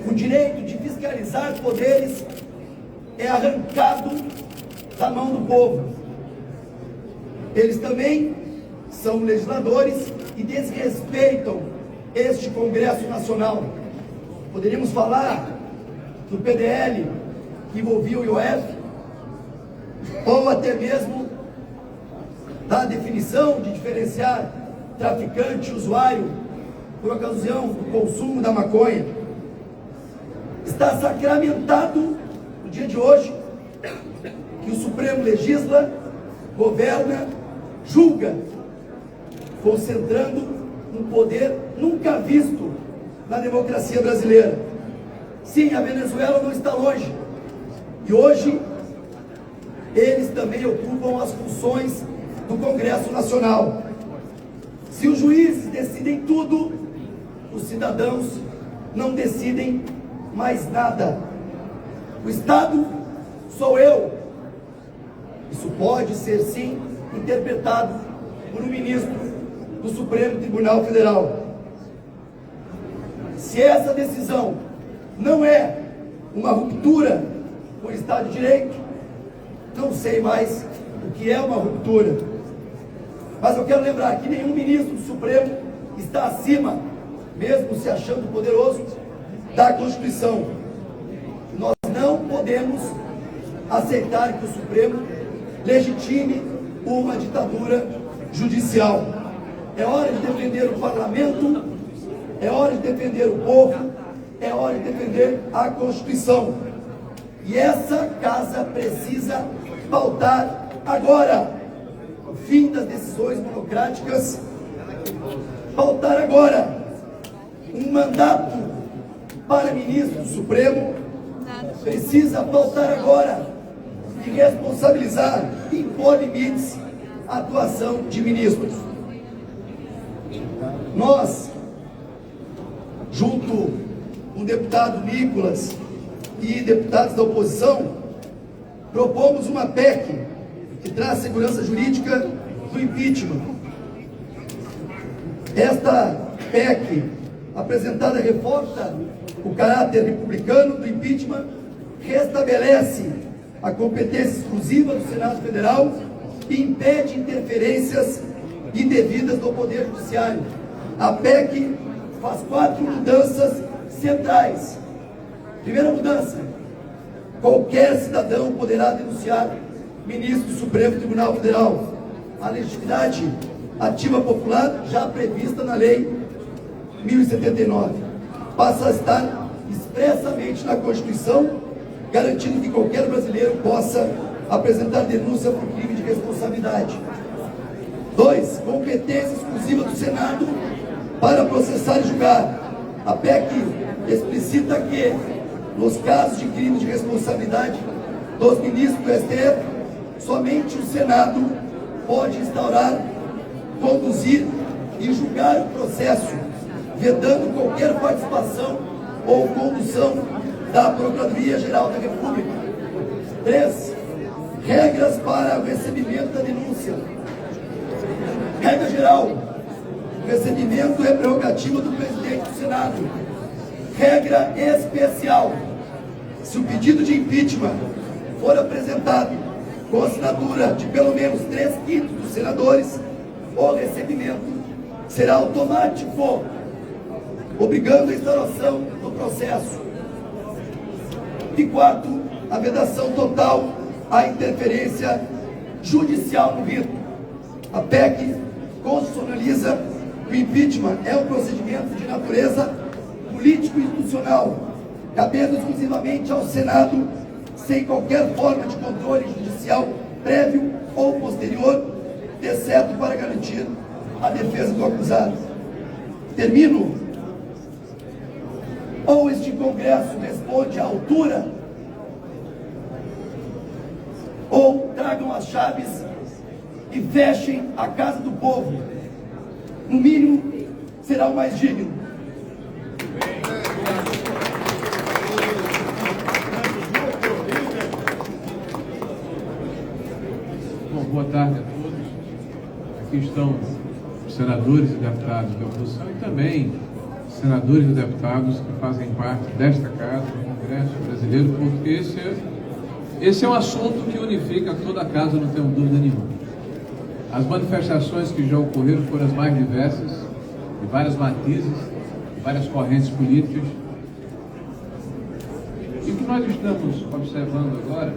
o direito de fiscalizar poderes é arrancado da mão do povo. Eles também são legisladores e desrespeitam este Congresso Nacional. Poderíamos falar do PDL, que envolvia o IOF, ou até mesmo da definição de diferenciar traficante e usuário por ocasião do consumo da maconha. Está sacramentado no dia de hoje que o Supremo legisla, governa, julga, concentrando um poder nunca visto na democracia brasileira. Sim, a Venezuela não está longe. E hoje, eles também ocupam as funções do Congresso Nacional. Se os juízes decidem tudo, os cidadãos não decidem mais nada. O Estado sou eu. Isso pode ser, sim, interpretado por um ministro do Supremo Tribunal Federal. Se essa decisão não é uma ruptura com o Estado de Direito, não sei mais o que é uma ruptura. Mas eu quero lembrar que nenhum ministro do Supremo está acima, mesmo se achando poderoso, da Constituição. Nós não podemos aceitar que o Supremo legitime uma ditadura judicial. É hora de defender o parlamento, é hora de defender o povo, é hora de defender a Constituição. E essa casa precisa pautar agora o fim das decisões monocráticas, pautar agora um mandato para ministro do Supremo, precisa pautar agora e responsabilizar, impor limites à atuação de ministros. Nós, junto com o deputado Nicolas e deputados da oposição, propomos uma PEC que traz segurança jurídica do impeachment. Esta PEC apresentada reforça o caráter republicano do impeachment, restabelece a competência exclusiva do Senado Federal e impede interferências indevidas do Poder Judiciário. A PEC faz 4 mudanças centrais. Primeira mudança: qualquer cidadão poderá denunciar ministro do Supremo Tribunal Federal. A legitimidade ativa popular, já prevista na Lei 1079, passa a estar expressamente na Constituição, garantindo que qualquer brasileiro possa apresentar denúncia por crime de responsabilidade. 2. Competência exclusiva do Senado para processar e julgar. A PEC explicita que, nos casos de crime de responsabilidade dos ministros do STF, somente o Senado pode instaurar, conduzir e julgar o processo, vedando qualquer participação ou condução da Procuradoria-Geral da República. 3. Regras para o recebimento da denúncia. Regra geral: o recebimento é prerrogativa do presidente do Senado. Regra especial: se o pedido de impeachment for apresentado com assinatura de pelo menos 3/5 dos senadores, o recebimento será automático, obrigando a instauração do processo. E 4, a vedação total à interferência judicial no rito. A PEC constitucionaliza que o impeachment é um procedimento de natureza político-institucional, cabendo exclusivamente ao Senado, sem qualquer forma de controle judicial prévio ou posterior, exceto para garantir a defesa do acusado. Termino. Ou este Congresso responde à altura, ou tragam as chaves e fechem a casa do povo. No mínimo, será o mais digno. Bom, boa tarde a todos. Aqui estão os senadores e deputados da oposição e também senadores e deputados que fazem parte desta casa, do Congresso Brasileiro, porque esse é um assunto que unifica toda a casa, não tenho dúvida nenhuma. As manifestações que já ocorreram foram as mais diversas, de várias matizes, de várias correntes políticas. E o que nós estamos observando agora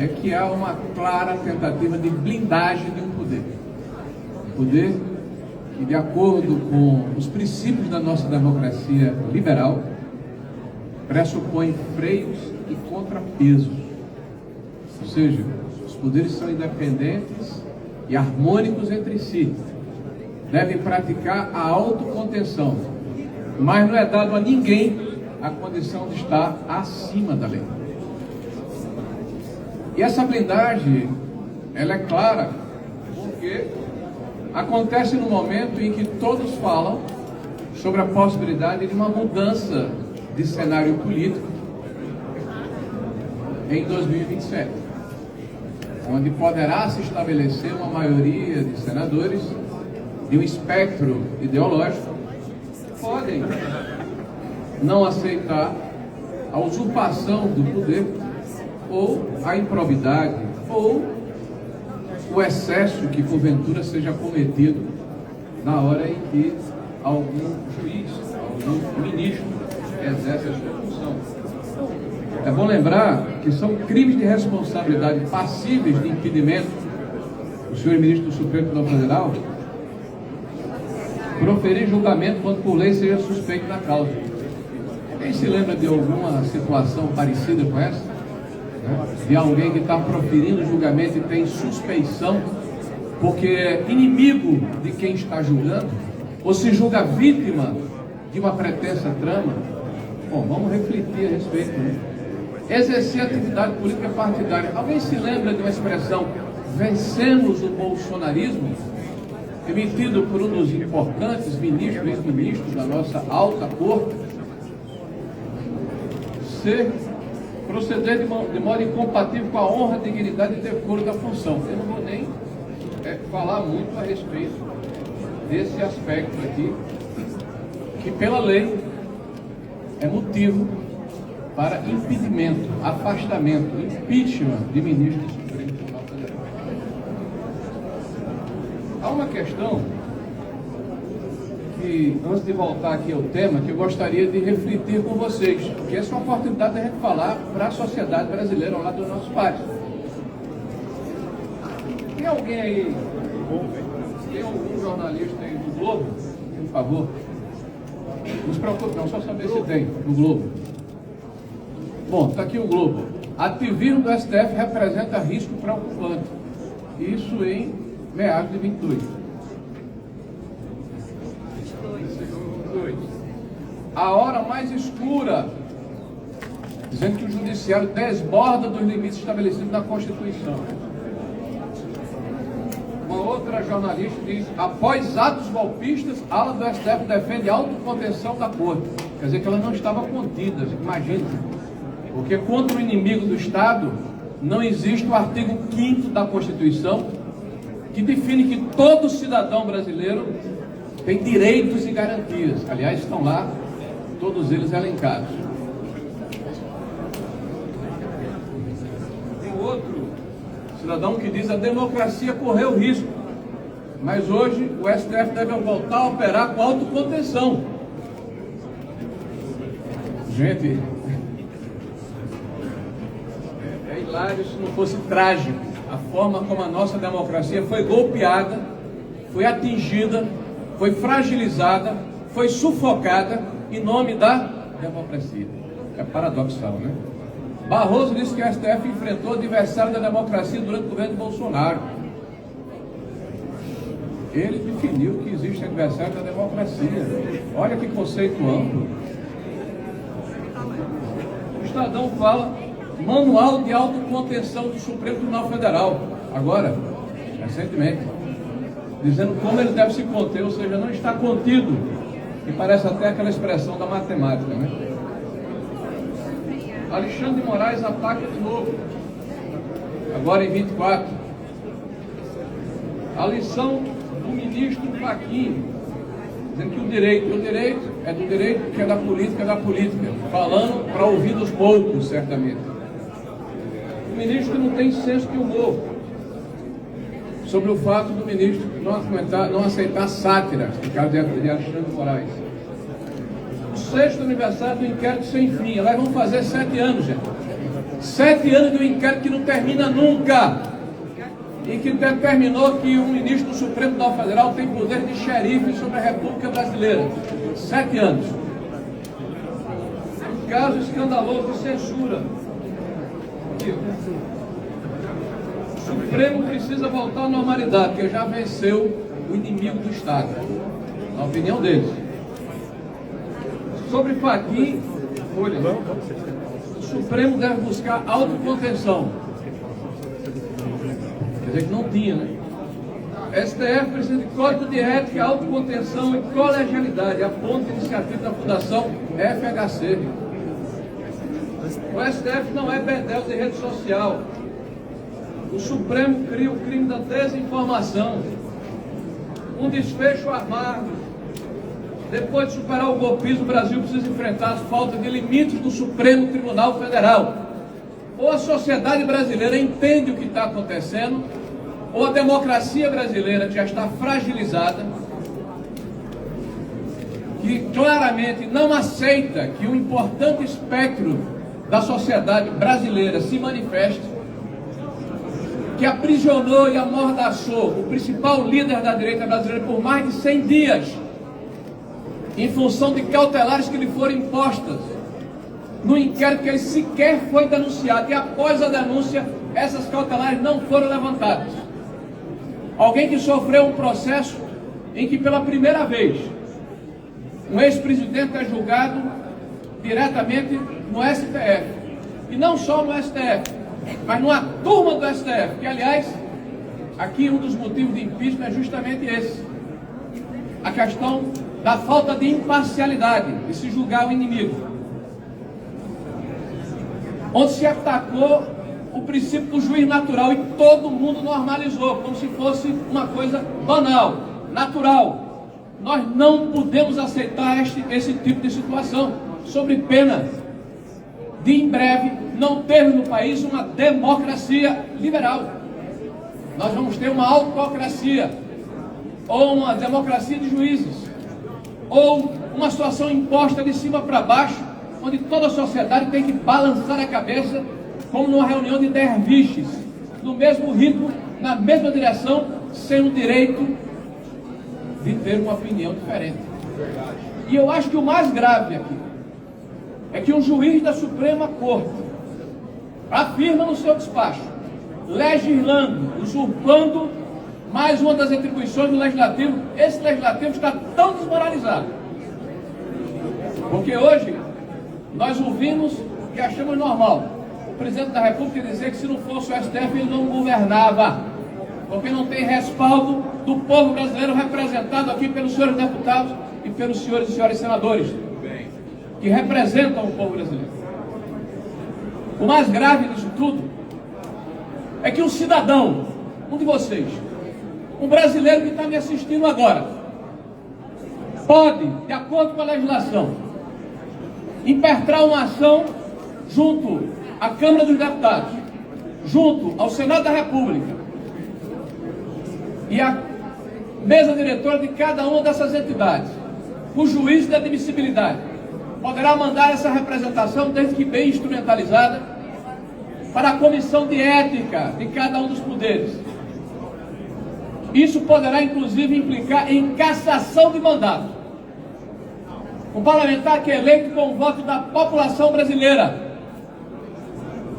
é que há uma clara tentativa de blindagem de um poder. Um poder que, de acordo com os princípios da nossa democracia liberal, pressupõe freios e contrapesos. Ou seja, os poderes são independentes e harmônicos entre si. Devem praticar a autocontenção, mas não é dado a ninguém a condição de estar acima da lei. E essa blindagem, ela é clara, porque acontece no momento em que todos falam sobre a possibilidade de uma mudança de cenário político em 2027, onde poderá se estabelecer uma maioria de senadores de um espectro ideológico que podem não aceitar a usurpação do poder, ou a improbidade, ou o excesso que porventura seja cometido na hora em que algum juiz, algum ministro exerce a sua função. É bom lembrar que são crimes de responsabilidade passíveis de impedimento do senhor ministro do Supremo Tribunal Federal proferir julgamento quando por lei seja suspeito da causa. Quem se lembra de alguma situação parecida com essa? De alguém que está proferindo julgamento e tem suspeição porque é inimigo de quem está julgando, ou se julga vítima de uma pretensa trama? Bom, vamos refletir a respeito, né? Exercer atividade política partidária. Alguém se lembra de uma expressão, vencemos o bolsonarismo, emitido por um dos importantes ministros e ex-ministros da nossa alta corte? Proceder de modo incompatível com a honra, dignidade e decoro da função. Eu não vou nem falar muito a respeito desse aspecto aqui, que pela lei é motivo para impedimento, afastamento, impeachment de ministros do Supremo Tribunal Federal. Há uma questão que, antes de voltar aqui ao tema, que eu gostaria de refletir com vocês, porque essa é uma oportunidade de a gente falar para a sociedade brasileira ao lado dos nossos pais. Tem alguém aí, tem algum jornalista aí do Globo, por favor? Não se preocupe não, só saber se tem no Globo. Bom, está aqui o Globo. Ativismo do STF representa risco preocupante. Isso em meados de 22. A hora mais escura, dizendo que o judiciário desborda dos limites estabelecidos na Constituição. Uma outra jornalista diz, após atos golpistas, a ala do STF defende a autocontenção da corte. Quer dizer que ela não estava contida, imagine. Porque contra o inimigo do Estado não existe o artigo 5º da Constituição, que define que todo cidadão brasileiro tem direitos e garantias. Aliás, estão lá todos eles elencados. Tem outro cidadão que diz a democracia correu risco, mas hoje o STF deve voltar a operar com autocontenção. Gente, é hilário se não fosse trágico a forma como a nossa democracia foi golpeada, foi atingida, foi fragilizada, foi sufocada em nome da democracia. É paradoxal, né? Barroso disse que o STF enfrentou o adversário da democracia durante o governo de Bolsonaro. Ele definiu que existe adversário da democracia. Olha que conceito amplo. O Estadão fala manual de autocontenção do Supremo Tribunal Federal. Agora, recentemente, dizendo como ele deve se conter, ou seja, não está contido. E parece até aquela expressão da matemática, né? Alexandre de Moraes ataca de novo, agora em 24. A lição do ministro Fachin, dizendo que o direito é do direito, que é da política, falando para ouvir dos poucos, certamente. O ministro não tem senso de humor sobre o fato do ministro não aceitar sátiras, no caso de Alexandre de Moraes. O 6º aniversário do inquérito sem fim, elas vão fazer 7 anos, gente. 7 anos de um inquérito que não termina nunca, e que determinou que o ministro do Supremo Tribunal Federal tem poder de xerife sobre a República Brasileira. 7 anos. Um caso escandaloso de censura. O Supremo precisa voltar à normalidade, porque já venceu o inimigo do Estado, na opinião deles. Sobre Fachin, olha, o Supremo deve buscar autocontenção. Quer dizer que não tinha, né? STF precisa de código de ética, autocontenção e colegialidade. Aponta a iniciativa da Fundação FHC. O STF não é bedel de rede social. O Supremo cria o crime da desinformação. Um desfecho amargo. Depois de superar o golpismo, o Brasil precisa enfrentar as faltas de limites do Supremo Tribunal Federal. Ou a sociedade brasileira entende o que está acontecendo, ou a democracia brasileira, que já está fragilizada, que claramente não aceita que um importante espectro da sociedade brasileira se manifeste, que aprisionou e amordaçou o principal líder da direita brasileira por mais de 100 dias, em função de cautelares que lhe foram impostas, no inquérito que ele sequer foi denunciado, e após a denúncia, essas cautelares não foram levantadas. Alguém que sofreu um processo em que, pela primeira vez, um ex-presidente é julgado diretamente no STF. E não só no STF, mas numa turma do STF, que, aliás, aqui um dos motivos de impeachment é justamente esse. A questão da falta de imparcialidade, de se julgar o inimigo. Onde se atacou o princípio do juiz natural e todo mundo normalizou, como se fosse uma coisa banal, natural. Nós não podemos aceitar esse tipo de situação, sob pena de, em breve, não ter no país uma democracia liberal. Nós vamos ter uma autocracia, ou uma democracia de juízes, ou uma situação imposta de cima para baixo, onde toda a sociedade tem que balançar a cabeça, como numa reunião de derviches, no mesmo ritmo, na mesma direção, sem o direito de ter uma opinião diferente. E eu acho que o mais grave aqui é que um juiz da Suprema Corte afirma no seu despacho, legislando, usurpando mais uma das atribuições do Legislativo. Esse Legislativo está tão desmoralizado, porque hoje nós ouvimos e achamos normal o presidente da República dizer que se não fosse o STF ele não governava, porque não tem respaldo do povo brasileiro representado aqui pelos senhores deputados e pelos senhores e senhoras senadores, que representam o povo brasileiro. O mais grave disso tudo é que um cidadão, um de vocês, um brasileiro que está me assistindo agora, pode, de acordo com a legislação, impetrar uma ação junto à Câmara dos Deputados, junto ao Senado da República e à mesa diretora de cada uma dessas entidades, o juiz de admissibilidade poderá mandar essa representação, desde que bem instrumentalizada, para a comissão de ética de cada um dos poderes. Isso poderá, inclusive, implicar em cassação de mandato. Um parlamentar que é eleito com o voto da população brasileira,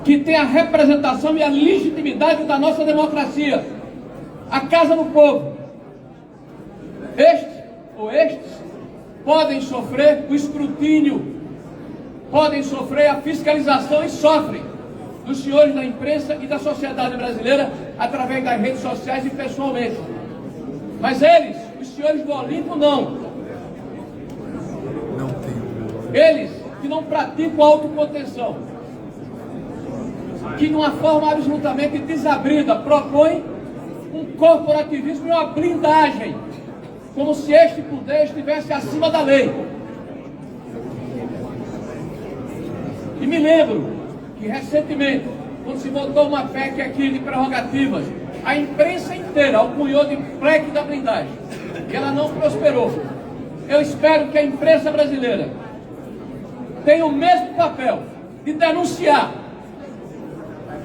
que tem a representação e a legitimidade da nossa democracia, a casa do povo. Este ou estes podem sofrer o escrutínio, podem sofrer a fiscalização e sofrem dos senhores da imprensa e da sociedade brasileira através das redes sociais e pessoalmente. Mas eles, os senhores do Olimpo, não. Eles que não praticam autocontenção, que de uma forma absolutamente desabrida propõem um corporativismo e uma blindagem como se este poder estivesse acima da lei. E me lembro que recentemente, quando se votou uma PEC aqui de prerrogativas, a imprensa inteira alcunhou de PEC da blindagem, e ela não prosperou. Eu espero que a imprensa brasileira tenha o mesmo papel de denunciar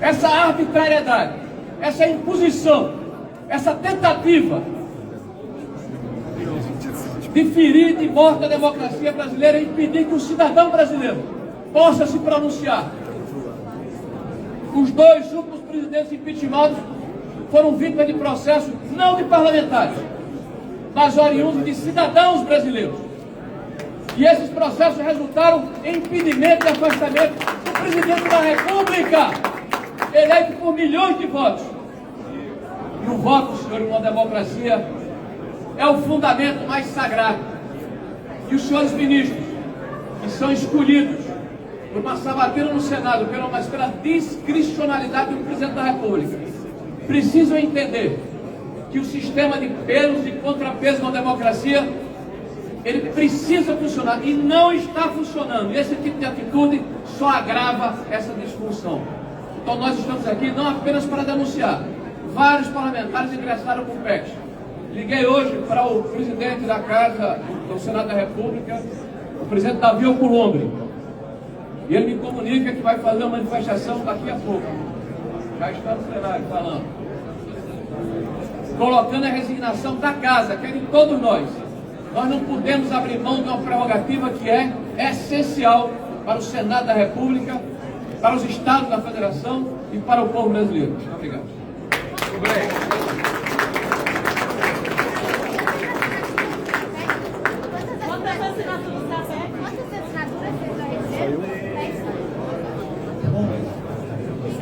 essa arbitrariedade, essa imposição, essa tentativa de ferir de morte a democracia brasileira e impedir que o cidadão brasileiro possa se pronunciar. Os dois últimos presidentes impeachmentados foram vítimas de processos não de parlamentares, mas oriundos de cidadãos brasileiros. E esses processos resultaram em impedimento e afastamento do presidente da República, eleito por milhões de votos. E o voto, senhor, em uma democracia é o fundamento mais sagrado. E os senhores ministros, que são escolhidos por uma sabatina no Senado, pela discricionalidade do presidente da República, precisam entender que o sistema de pesos e contrapesos na democracia, ele precisa funcionar e não está funcionando. E esse tipo de atitude só agrava essa disfunção. Então nós estamos aqui não apenas para denunciar. Vários parlamentares ingressaram com PECs. Liguei hoje para o presidente da Casa do Senado da República, o presidente Davi Alcolumbre, e ele me comunica que vai fazer uma manifestação daqui a pouco. Já está no plenário falando, colocando a resignação da casa, que é de todos nós. Nós não podemos abrir mão de uma prerrogativa que é essencial para o Senado da República, para os estados da Federação e para o povo brasileiro. Obrigado. Quantas assinaturas você já recebeu?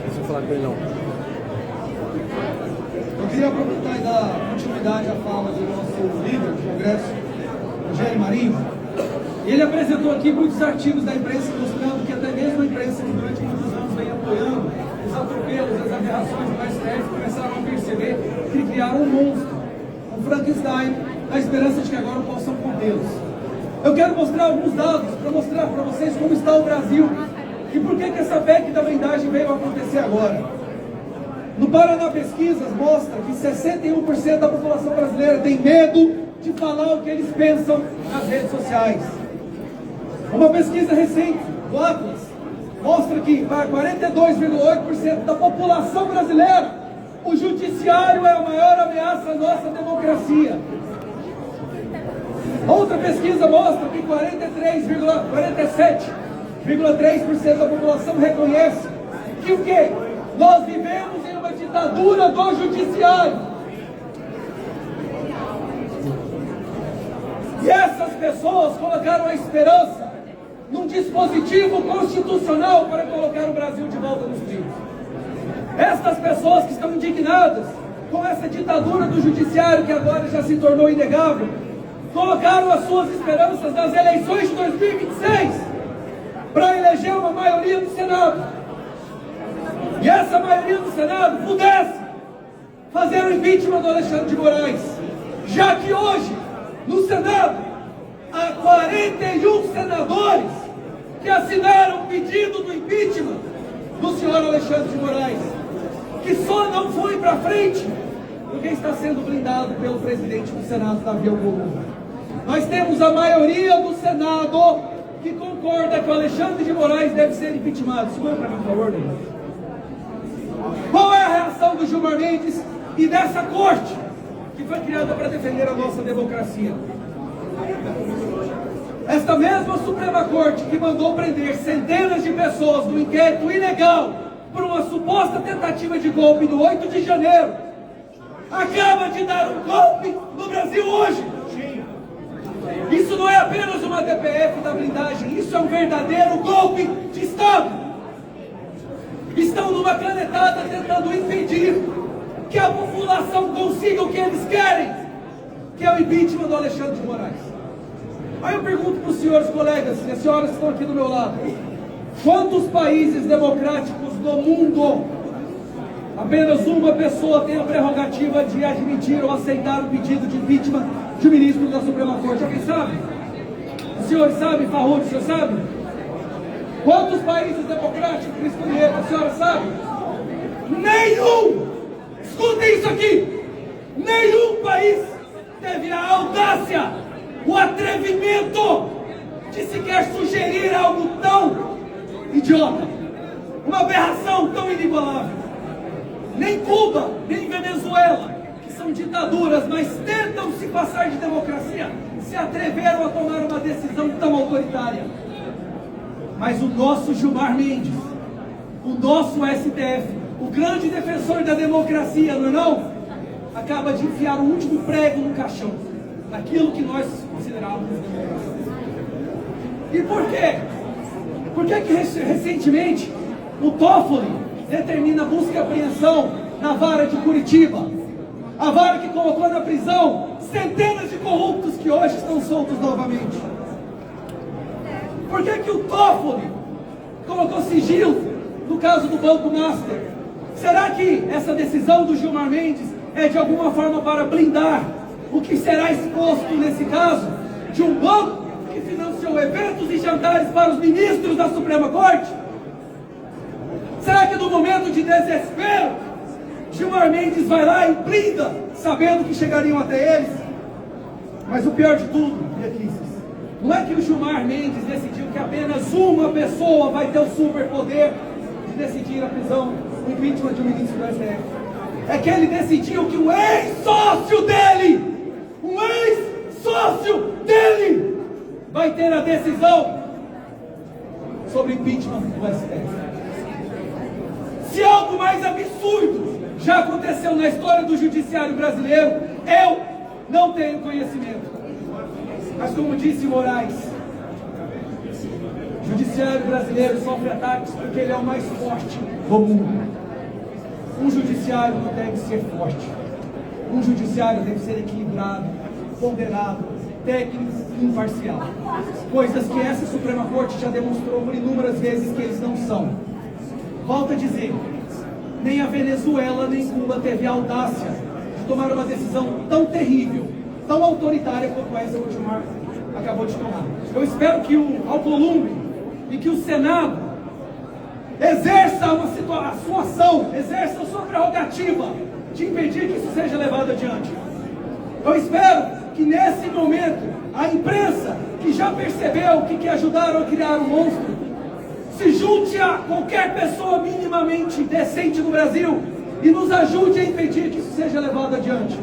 Deixa eu falar com ele não. Eu queria aproveitar e dar continuidade à fala do nosso líder do Congresso, Rogério Marinho. Ele apresentou aqui muitos artigos da imprensa mostrando que até mesmo a imprensa que durante muitos anos vem apoiando os atropelos, as aberrações do STF, começaram a perceber que criaram um monstro, um Frankenstein, na esperança de que agora possam contê-los. Eu quero mostrar alguns dados para mostrar para vocês como está o Brasil e por que essa PEC da blindagem veio a acontecer agora. No Paraná Pesquisas mostra que 61% da população brasileira tem medo de falar o que eles pensam nas redes sociais. Uma pesquisa recente do Atlas mostra que para 42,8% da população brasileira, o judiciário é a maior ameaça à nossa democracia. Outra pesquisa mostra que 47,3% da população reconhece que o quê? Nós vivemos em uma ditadura do judiciário. E essas pessoas colocaram a esperança num dispositivo constitucional para colocar o Brasil de volta nos trilhos. Estas pessoas que estão indignadas com essa ditadura do judiciário que agora já se tornou inegável, colocaram as suas esperanças nas eleições de 2026 para eleger uma maioria do Senado. E essa maioria do Senado pudesse fazer o impeachment do Alexandre de Moraes, já que hoje, no Senado, há 41 senadores que assinaram o pedido do impeachment do senhor Alexandre de Moraes, que só não foi para frente porque está sendo blindado pelo presidente do Senado, Davi Alcolumbre. Nós temos a maioria do Senado que concorda que o Alexandre de Moraes deve ser impeachmentado. Segura para mim, por favor, Deus. Qual é a reação do Gilmar Mendes e dessa corte que foi criada para defender a nossa democracia? Esta mesma Suprema Corte que mandou prender centenas de pessoas no inquérito ilegal por uma suposta tentativa de golpe no 8 de janeiro, acaba de dar um golpe no Brasil hoje. Isso não é apenas uma DPF da blindagem, isso é um verdadeiro golpe de Estado. Estão numa canetada tentando impedir que a população consiga o que eles querem, que é o impeachment do Alexandre de Moraes. Aí eu pergunto para os senhores colegas e as senhoras que estão aqui do meu lado: quantos países democráticos do mundo apenas uma pessoa tem a prerrogativa de admitir ou aceitar o pedido de impeachment de ministro da Suprema Corte. Alguém sabe? Os senhores sabem, Farrude, o senhor sabe? Quantos países democráticos que escolheram, a senhora sabe? Nenhum! Escutem isso aqui! Nenhum país teve a audácia, o atrevimento de sequer sugerir algo tão idiota, uma aberração tão inigualável. Nem Cuba, nem Venezuela, que são ditaduras, mas tentam se passar de democracia, se atreveram a tomar uma decisão tão autoritária. Mas o nosso Gilmar Mendes, o nosso STF, o grande defensor da democracia, não é não? Acaba de enfiar o último prego no caixão daquilo que nós considerávamos democracia. E por quê? Por que recentemente o Toffoli determina busca e apreensão na vara de Curitiba? A vara que colocou na prisão centenas de corruptos que hoje estão soltos novamente. Por que o Toffoli colocou sigilo no caso do Banco Master? Será que essa decisão do Gilmar Mendes é de alguma forma para blindar o que será exposto nesse caso de um banco que financiou eventos e jantares para os ministros da Suprema Corte? Será que no momento de desespero, Gilmar Mendes vai lá e blinda, sabendo que chegariam até eles? Mas o pior de tudo, Beatriz, não é que o Gilmar Mendes decidiu que apenas uma pessoa vai ter o superpoder de decidir a prisão, o impeachment de um ministro do STF. É que ele decidiu que um ex-sócio dele, vai ter a decisão sobre o impeachment do STF. Se algo mais absurdo já aconteceu na história do judiciário brasileiro, eu não tenho conhecimento. Mas como disse Moraes, o judiciário brasileiro sofre ataques porque ele é o mais forte do mundo. Um judiciário não deve ser forte. Um judiciário deve ser equilibrado, ponderado, técnico e imparcial. Coisas que essa Suprema Corte já demonstrou por inúmeras vezes que eles não são. Volto a dizer, nem a Venezuela nem Cuba teve a audácia de tomar uma decisão tão terrível, tão autoritária quanto essa que o Gilmar acabou de tomar. Eu espero que o Alcolumbre e que o Senado exerça a sua ação, exerça a sua prerrogativa de impedir que isso seja levado adiante. Eu espero que nesse momento a imprensa, que já percebeu que ajudaram a criar um monstro, se junte a qualquer pessoa minimamente decente no Brasil e nos ajude a impedir que isso seja levado adiante.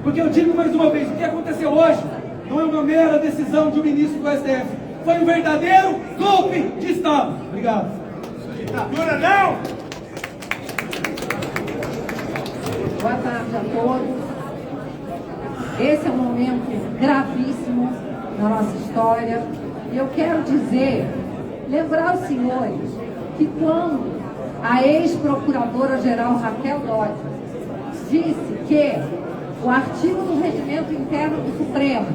Porque eu digo mais uma vez, o que aconteceu hoje não é uma mera decisão de um ministro do STF, foi um verdadeiro golpe de Estado. Obrigado. Ditadura não! Boa tarde a todos. Esse é um momento gravíssimo na nossa história. E eu quero lembrar os senhores que quando a ex-procuradora-geral Raquel Dodge disse que o artigo do regimento interno do Supremo,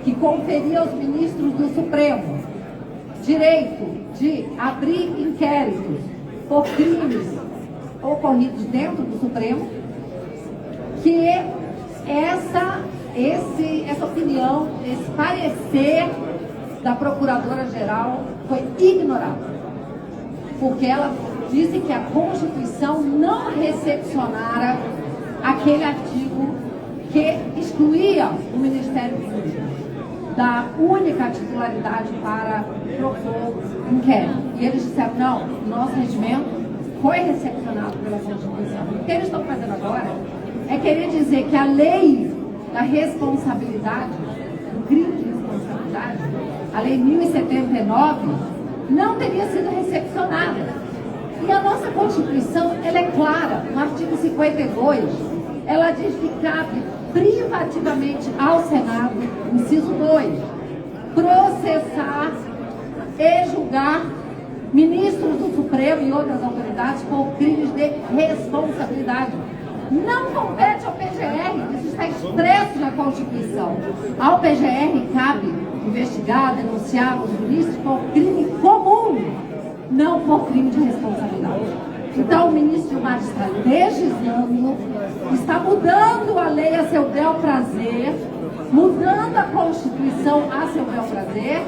que conferia aos ministros do Supremo direito de abrir inquéritos por crimes ocorridos dentro do Supremo, que essa opinião, esse parecer da Procuradora-Geral foi ignorado, porque ela disse que a Constituição não recepcionara aquele artigo que excluía o Ministério Público da única titularidade para propor inquérito. E eles disseram, não, nosso regimento foi recepcionado pela Constituição. O que eles estão fazendo agora é querer dizer que a lei da responsabilidade, do crime de responsabilidade, a lei 1079, não teria sido recepcionada. E a nossa Constituição, ela é clara, no artigo 52, ela diz que cabe privativamente ao Senado, inciso 2, processar e julgar ministros do Supremo e outras autoridades por crimes de responsabilidade. Não compete ao PGR, isso está expresso na Constituição. Ao PGR cabe investigar, denunciar os ministros por crime comum, não por crime de responsabilidade. Então o ministro Gilmar está legislando, está mudando a lei a seu bel prazer, mudando a Constituição a seu bel prazer,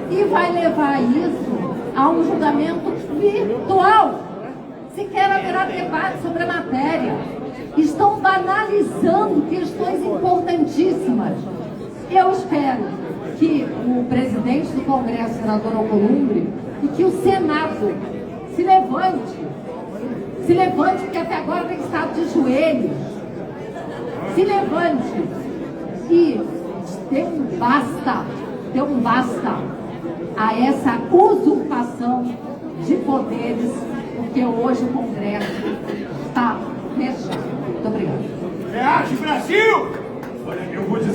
e vai levar isso a um julgamento virtual. Sequer haverá debate sobre a matéria. Estão banalizando questões importantíssimas. Eu espero que o presidente do Congresso, senador Alcolumbre, e que o Senado se levante, porque até agora tem estado de joelhos, se levante e dê um basta a essa usurpação de poderes, porque hoje o Congresso está fechado. Muito obrigada. Reage, Brasil! Olha, eu vou dizer.